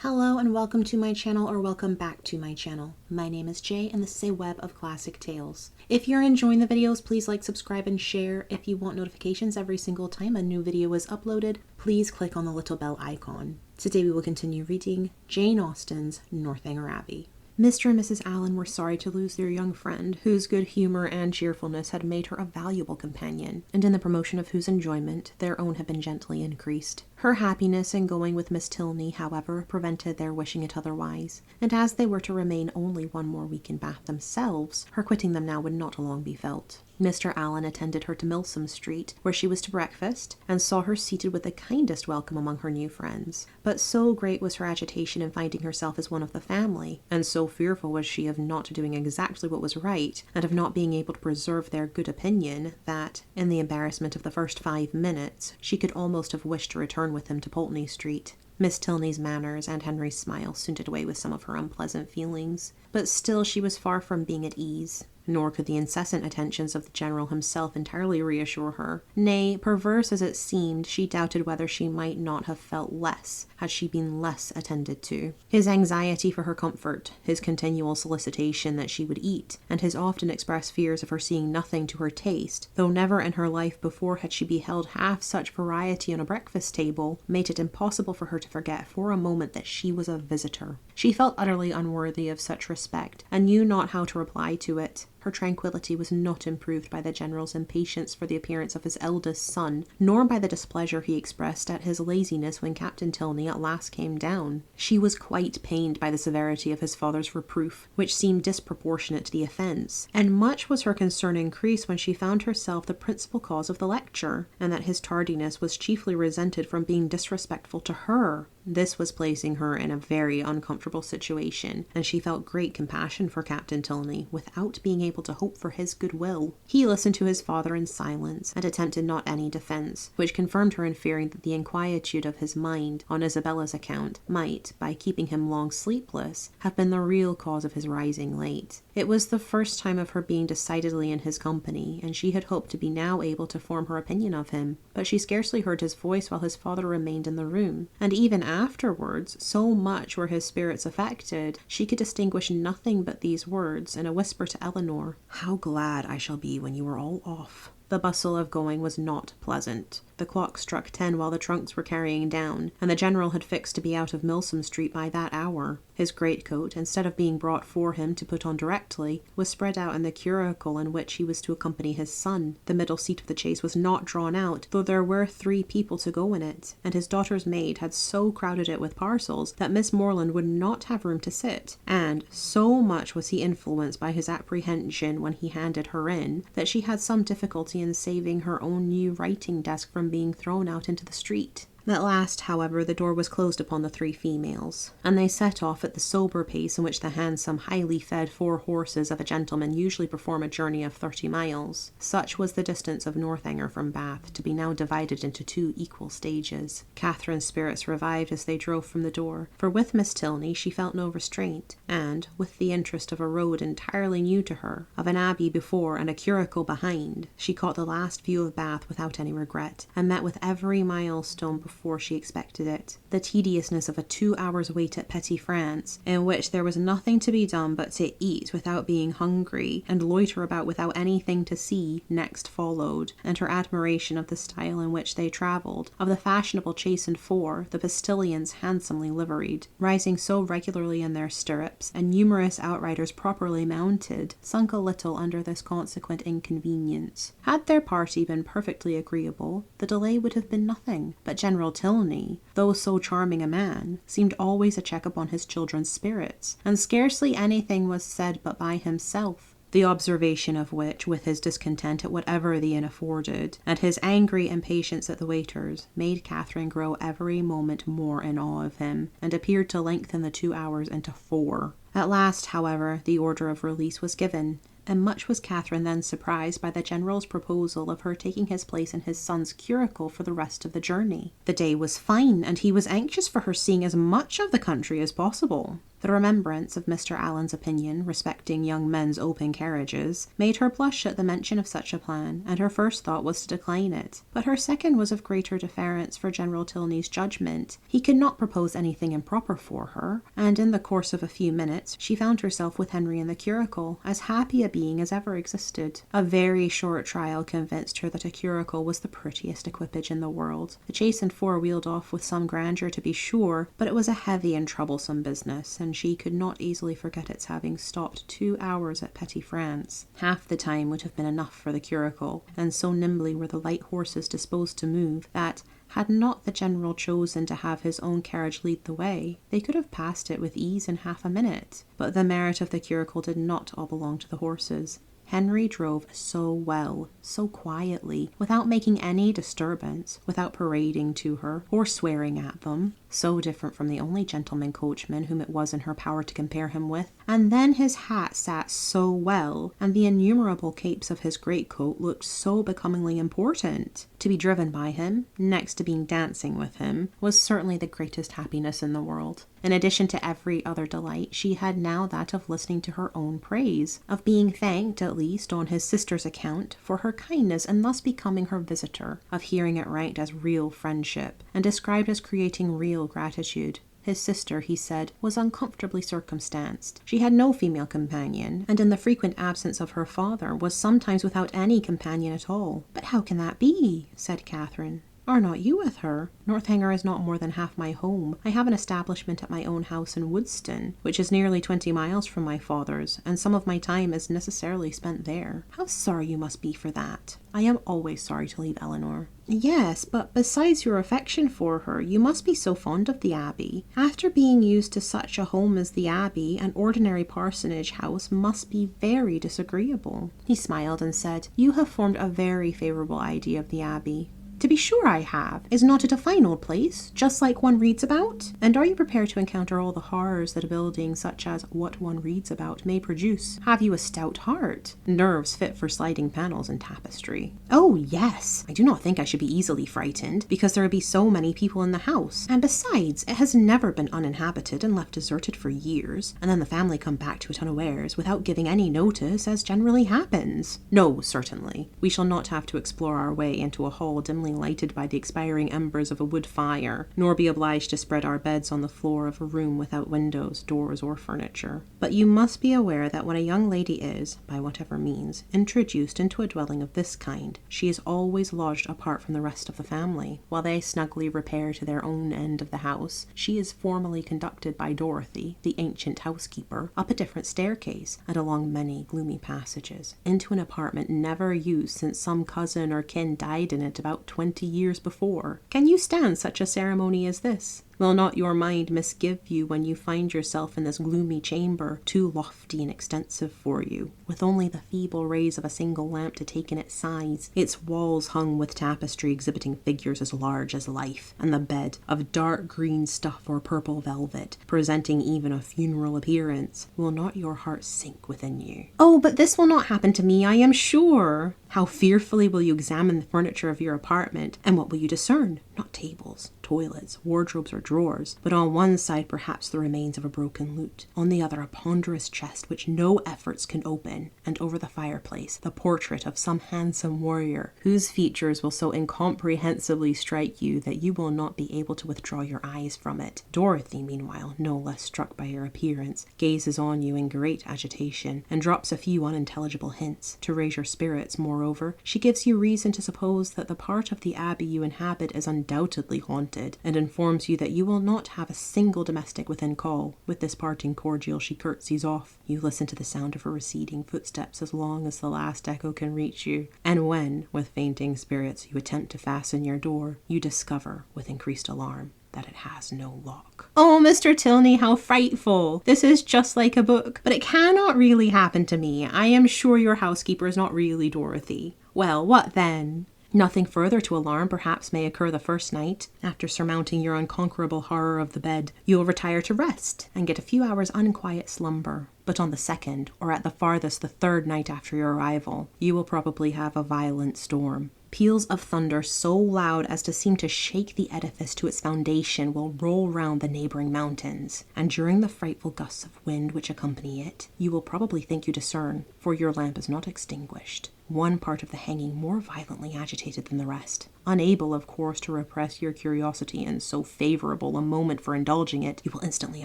Hello and welcome to my channel, or welcome back to my channel. My name is Jay and this is a web of classic tales. If you're enjoying the videos, please like, subscribe, and share. If you want notifications every single time a new video is uploaded, please click on the little bell icon. Today we will continue reading Jane Austen's Northanger Abbey. Mr. and Mrs. Allen were sorry to lose their young friend, whose good humor and cheerfulness had made her a valuable companion, and in the promotion of whose enjoyment their own had been gently increased. Her happiness in going with Miss Tilney, however, prevented their wishing it otherwise, and as they were to remain only one more week in Bath themselves, her quitting them now would not long be felt. Mr. Allen attended her to Milsom Street, where she was to breakfast, and saw her seated with the kindest welcome among her new friends. But so great was her agitation in finding herself as one of the family, and so fearful was she of not doing exactly what was right, and of not being able to preserve their good opinion, that, in the embarrassment of the first 5 minutes, she could almost have wished to return with him to Pulteney Street. Miss Tilney's manners and Henry's smile soon did away with some of her unpleasant feelings, but still she was far from being at ease. Nor could the incessant attentions of the General himself entirely reassure her. Nay, perverse as it seemed, she doubted whether she might not have felt less had she been less attended to. His anxiety for her comfort, his continual solicitation that she would eat, and his often expressed fears of her seeing nothing to her taste, though never in her life before had she beheld half such variety on a breakfast table, made it impossible for her to forget for a moment that she was a visitor. She felt utterly unworthy of such respect, and knew not how to reply to it. Her tranquillity was not improved by the General's impatience for the appearance of his eldest son, nor by the displeasure he expressed at his laziness when Captain Tilney at last came down. She was quite pained by the severity of his father's reproof, which seemed disproportionate to the offence, and much was her concern increased when she found herself the principal cause of the lecture, and that his tardiness was chiefly resented from being disrespectful to her. This was placing her in a very uncomfortable situation, and she felt great compassion for Captain Tilney, without being able to hope for his goodwill. He listened to his father in silence, and attempted not any defence, which confirmed her in fearing that the inquietude of his mind, on Isabella's account, might, by keeping him long sleepless, have been the real cause of his rising late. It was the first time of her being decidedly in his company, and she had hoped to be now able to form her opinion of him, but she scarcely heard his voice while his father remained in the room, and even afterwards, so much were his spirits affected, she could distinguish nothing but these words in a whisper to Elinor: "How glad I shall be when you are all off." The bustle of going was not pleasant. The clock struck 10 while the trunks were carrying down, and the General had fixed to be out of Milsom Street by that hour. His greatcoat, instead of being brought for him to put on directly, was spread out in the curricle in which he was to accompany his son. The middle seat of the chaise was not drawn out, though there were 3 people to go in it, and his daughter's maid had so crowded it with parcels that Miss Morland would not have room to sit, and so much was he influenced by his apprehension when he handed her in, that she had some difficulty in saving her own new writing desk from being thrown out into the street. At last, however, the door was closed upon the 3 females, and they set off at the sober pace in which the handsome, highly fed 4 horses of a gentleman usually perform a journey of 30 miles. Such was the distance of Northanger from Bath, to be now divided into 2 equal stages. Catherine's spirits revived as they drove from the door, for with Miss Tilney she felt no restraint, and, with the interest of a road entirely new to her, of an abbey before and a curricle behind, she caught the last view of Bath without any regret, and met with every milestone before she expected it. The tediousness of a 2 hours' wait at Petty France, in which there was nothing to be done but to eat without being hungry, and loiter about without anything to see, next followed, and her admiration of the style in which they travelled, of the fashionable chaise and 4, the postilions handsomely liveried, rising so regularly in their stirrups, and numerous outriders properly mounted, sunk a little under this consequent inconvenience. Had their party been perfectly agreeable, the delay would have been nothing, but General Tilney, though so charming a man, seemed always a check upon his children's spirits, and scarcely anything was said but by himself, the observation of which, with his discontent at whatever the inn afforded, and his angry impatience at the waiters, made Catherine grow every moment more in awe of him, and appeared to lengthen the 2 hours into 4. At last, however, the order of release was given, and much was Catherine then surprised by the General's proposal of her taking his place in his son's curricle for the rest of the journey. The day was fine, and he was anxious for her seeing as much of the country as possible. The remembrance of Mr. Allen's opinion respecting young men's open carriages made her blush at the mention of such a plan, and her first thought was to decline it. But her second was of greater deference for General Tilney's judgment. He could not propose anything improper for her, and in the course of a few minutes she found herself with Henry in the curricle, as happy a being as ever existed. A very short trial convinced her that a curricle was the prettiest equipage in the world. The chaise and four wheeled off with some grandeur, to be sure, but it was a heavy and troublesome business, and she could not easily forget its having stopped 2 hours at Petty France. Half the time would have been enough for the curricle, and so nimbly were the light horses disposed to move, that, had not the general chosen to have his own carriage lead the way, they could have passed it with ease in half a minute. But the merit of the curricle did not all belong to the horses. Henry drove so well, so quietly, without making any disturbance, without parading to her, or swearing at them, so different from the only gentleman coachman whom it was in her power to compare him with. And then his hat sat so well, and the innumerable capes of his greatcoat looked so becomingly important. To be driven by him, next to being dancing with him, was certainly the greatest happiness in the world. In addition to every other delight, she had now that of listening to her own praise, of being thanked, at least, on his sister's account, for her kindness in thus becoming her visitor, of hearing it ranked as real friendship, and described as creating real gratitude. His sister, he said, was uncomfortably circumstanced. She had no female companion, and in the frequent absence of her father, was sometimes without any companion at all. "But how can that be?" said Catherine. "Are not you with her? Northanger is not more than half my home. I have an establishment at my own house in Woodston, which is nearly 20 miles from my father's, and some of my time is necessarily spent there." "How sorry you must be for that." "I am always sorry to leave Eleanor." "Yes, but besides your affection for her, you must be so fond of the Abbey. After being used to such a home as the Abbey, an ordinary parsonage house must be very disagreeable." He smiled and said, "You have formed a very favourable idea of the Abbey." "To be sure I have. Is not it a fine old place, just like one reads about? And are you prepared to encounter all the horrors that a building such as what one reads about may produce? Have you a stout heart? Nerves fit for sliding panels and tapestry?" "Oh, yes. I do not think I should be easily frightened, because there would be so many people in the house. And besides, it has never been uninhabited and left deserted for years, and then the family come back to it unawares, without giving any notice, as generally happens." "No, certainly. We shall not have to explore our way into a hall dimly lighted by the expiring embers of a wood fire, nor be obliged to spread our beds on the floor of a room without windows, doors, or furniture. But you must be aware that when a young lady is, by whatever means, introduced into a dwelling of this kind, she is always lodged apart from the rest of the family. While they snugly repair to their own end of the house, she is formally conducted by Dorothy, the ancient housekeeper, up a different staircase, and along many gloomy passages, into an apartment never used since some cousin or kin died in it about 20 years before. Can you stand such a ceremony as this? Will not your mind misgive you when you find yourself in this gloomy chamber, too lofty and extensive for you, with only the feeble rays of a single lamp to take in its size, its walls hung with tapestry exhibiting figures as large as life, and the bed, of dark green stuff or purple velvet, presenting even a funeral appearance? Will not your heart sink within you? "Oh, but this will not happen to me, I am sure." "How fearfully will you examine the furniture of your apartment, and what will you discern? Not tables, toilets, wardrobes, or drawers, but on one side perhaps the remains of a broken lute, on the other a ponderous chest which no efforts can open, and over the fireplace the portrait of some handsome warrior, whose features will so incomprehensibly strike you that you will not be able to withdraw your eyes from it. Dorothy, meanwhile, no less struck by your appearance, gazes on you in great agitation, and drops a few unintelligible hints, to raise your spirits. Moreover, she gives you reason to suppose that the part of the Abbey you inhabit is undoubtedly haunted, and informs you that you will not have a single domestic within call. With this parting cordial she curtsies off. You listen to the sound of her receding footsteps as long as the last echo can reach you, and when, with fainting spirits, you attempt to fasten your door, you discover, with increased alarm, that it has no lock. "Oh, Mr. Tilney, how frightful! This is just like a book, but it cannot really happen to me. I am sure your housekeeper is not really Dorothy." "Well, what then?" Nothing further to alarm perhaps may occur the first night. After surmounting your unconquerable horror of the bed, you will retire to rest and get a few hours' unquiet slumber. But on the second, or at the farthest the third night after your arrival, you will probably have a violent storm. Peals of thunder so loud as to seem to shake the edifice to its foundation will roll round the neighboring mountains, and during the frightful gusts of wind which accompany it, you will probably think you discern, for your lamp is not extinguished, one part of the hanging more violently agitated than the rest. Unable, of course, to repress your curiosity in so favourable a moment for indulging it, you will instantly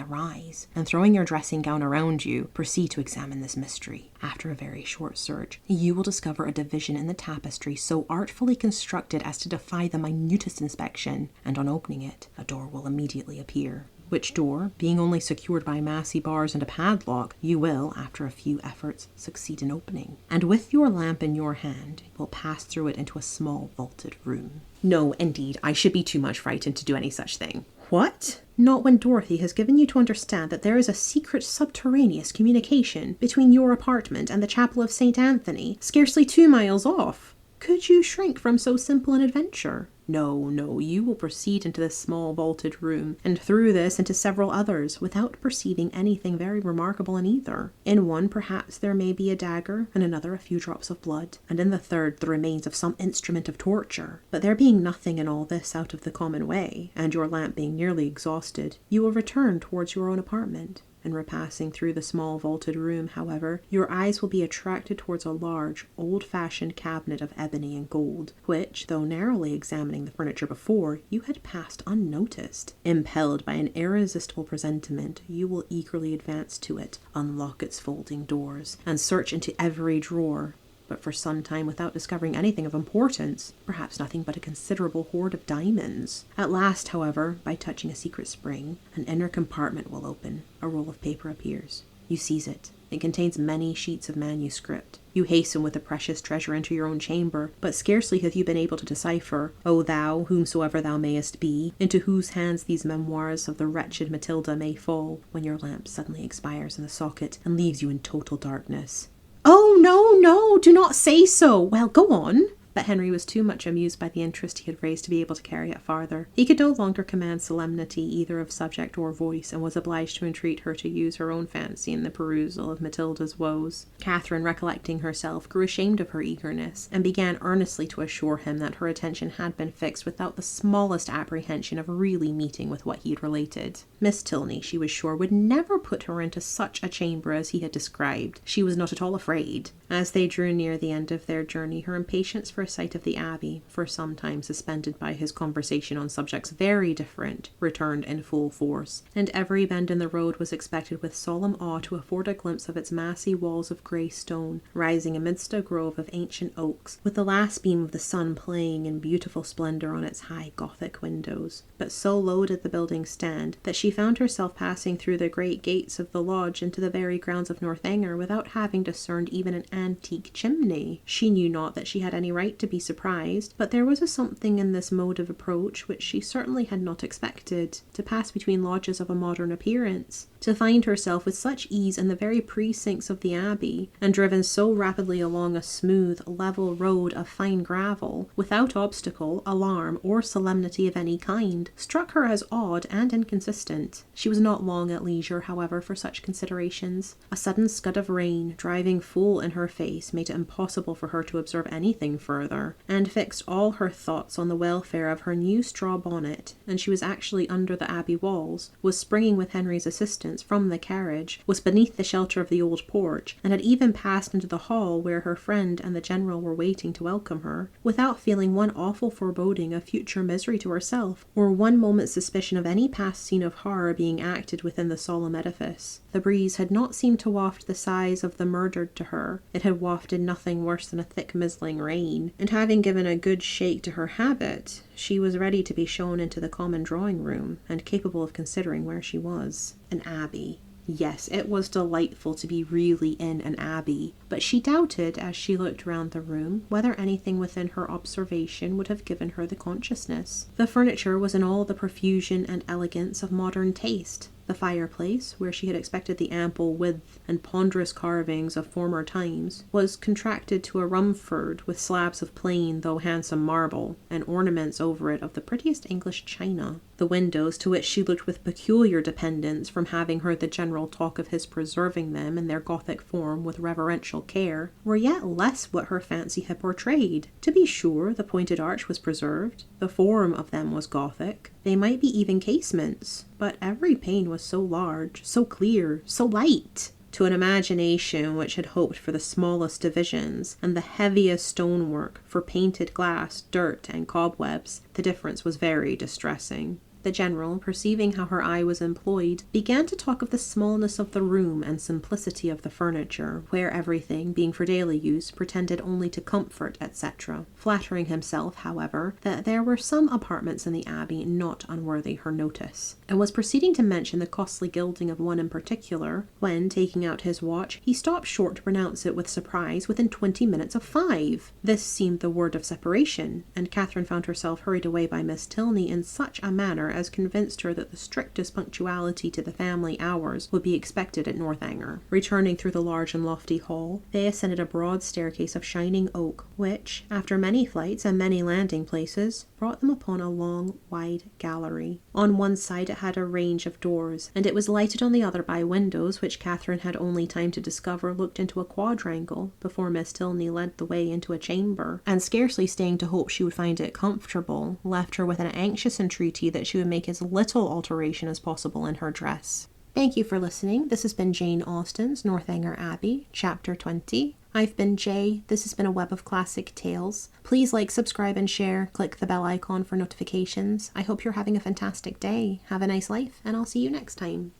arise, and throwing your dressing gown around you, proceed to examine this mystery. After a very short search, you will discover a division in the tapestry so artfully constructed as to defy the minutest inspection, and on opening it, a door will immediately appear. Which door, being only secured by massy bars and a padlock, you will, after a few efforts, succeed in opening. And with your lamp in your hand, you will pass through it into a small vaulted room. No, indeed, I should be too much frightened to do any such thing. What? Not when Dorothy has given you to understand that there is a secret subterraneous communication between your apartment and the chapel of St. Anthony, scarcely 2 miles off. Could you shrink from so simple an adventure? No, you will proceed into this small vaulted room, and through this into several others, without perceiving anything very remarkable in either. In one, perhaps, there may be a dagger, in another a few drops of blood, and in the third the remains of some instrument of torture. But there being nothing in all this out of the common way, and your lamp being nearly exhausted, you will return towards your own apartment. In repassing through the small vaulted room, however, your eyes will be attracted towards a large, old-fashioned cabinet of ebony and gold, which, though narrowly examining the furniture before, you had passed unnoticed. Impelled by an irresistible presentiment, you will eagerly advance to it, unlock its folding doors, and search into every drawer, but for some time without discovering anything of importance, perhaps nothing but a considerable hoard of diamonds. At last, however, by touching a secret spring, an inner compartment will open. A roll of paper appears. You seize it. It contains many sheets of manuscript. You hasten with the precious treasure into your own chamber, but scarcely have you been able to decipher, O thou, whomsoever thou mayest be, into whose hands these memoirs of the wretched Matilda may fall, when your lamp suddenly expires in the socket and leaves you in total darkness. Oh, no, do not say so. Well, go on. But Henry was too much amused by the interest he had raised to be able to carry it farther. He could no longer command solemnity either of subject or voice, and was obliged to entreat her to use her own fancy in the perusal of Matilda's woes. Catherine, recollecting herself, grew ashamed of her eagerness, and began earnestly to assure him that her attention had been fixed without the smallest apprehension of really meeting with what he had related. Miss Tilney, she was sure, would never put her into such a chamber as he had described. She was not at all afraid. As they drew near the end of their journey, her impatience for a sight of the Abbey, for some time suspended by his conversation on subjects very different, returned in full force, and every bend in the road was expected with solemn awe to afford a glimpse of its massy walls of grey stone, rising amidst a grove of ancient oaks, with the last beam of the sun playing in beautiful splendour on its high Gothic windows. But so low did the building stand, that she found herself passing through the great gates of the lodge into the very grounds of Northanger without having discerned even an antique chimney. She knew not that she had any right to be surprised, but there was a something in this mode of approach which she certainly had not expected. To pass between lodges of a modern appearance, to find herself with such ease in the very precincts of the Abbey, and driven so rapidly along a smooth, level road of fine gravel, without obstacle, alarm, or solemnity of any kind, struck her as odd and inconsistent. She was not long at leisure, however, for such considerations. A sudden scud of rain, driving full in her face, made it impossible for her to observe anything further, and fixed all her thoughts on the welfare of her new straw bonnet, and she was actually under the Abbey walls, was springing with Henry's assistance from the carriage, was beneath the shelter of the old porch, and had even passed into the hall where her friend and the general were waiting to welcome her, without feeling one awful foreboding of future misery to herself, or one moment's suspicion of any past scene of horror being acted within the solemn edifice. The breeze had not seemed to waft the sighs of the murdered to her. It had wafted nothing worse than a thick mizzling rain, and having given a good shake to her habit, she was ready to be shown into the common drawing-room, and capable of considering where she was. An abbey. Yes, it was delightful to be really in an abbey, but she doubted, as she looked round the room, whether anything within her observation would have given her the consciousness. The furniture was in all the profusion and elegance of modern taste. The fireplace, where she had expected the ample width and ponderous carvings of former times, was contracted to a Rumford with slabs of plain though handsome marble, and ornaments over it of the prettiest English china. The windows, to which she looked with peculiar dependence from having heard the general talk of his preserving them in their Gothic form with reverential care, were yet less what her fancy had portrayed. To be sure, the pointed arch was preserved, the form of them was Gothic, they might be even casements, but every pane was so large, so clear, so light! To an imagination which had hoped for the smallest divisions and the heaviest stonework, for painted glass, dirt, and cobwebs, the difference was very distressing. The general, perceiving how her eye was employed, began to talk of the smallness of the room and simplicity of the furniture, where everything, being for daily use, pretended only to comfort, etc., flattering himself, however, that there were some apartments in the abbey not unworthy her notice, and was proceeding to mention the costly gilding of one in particular, when, taking out his watch, he stopped short to pronounce it with surprise within 20 minutes of 5. This seemed the word of separation, and Catherine found herself hurried away by Miss Tilney in such a manner as convinced her that the strictest punctuality to the family hours would be expected at Northanger. Returning through the large and lofty hall, they ascended a broad staircase of shining oak, which, after many flights and many landing places, brought them upon a long, wide gallery. On one side it had a range of doors, and it was lighted on the other by windows which Catherine had only time to discover looked into a quadrangle before Miss Tilney led the way into a chamber, and scarcely staying to hope she would find it comfortable, left her with an anxious entreaty that she would make as little alteration as possible in her dress. Thank you for listening. This has been Jane Austen's Northanger Abbey, Chapter 20. I've been Jay. This has been a web of classic tales. Please like, subscribe, and share. Click the bell icon for notifications. I hope you're having a fantastic day. Have a nice life, and I'll see you next time.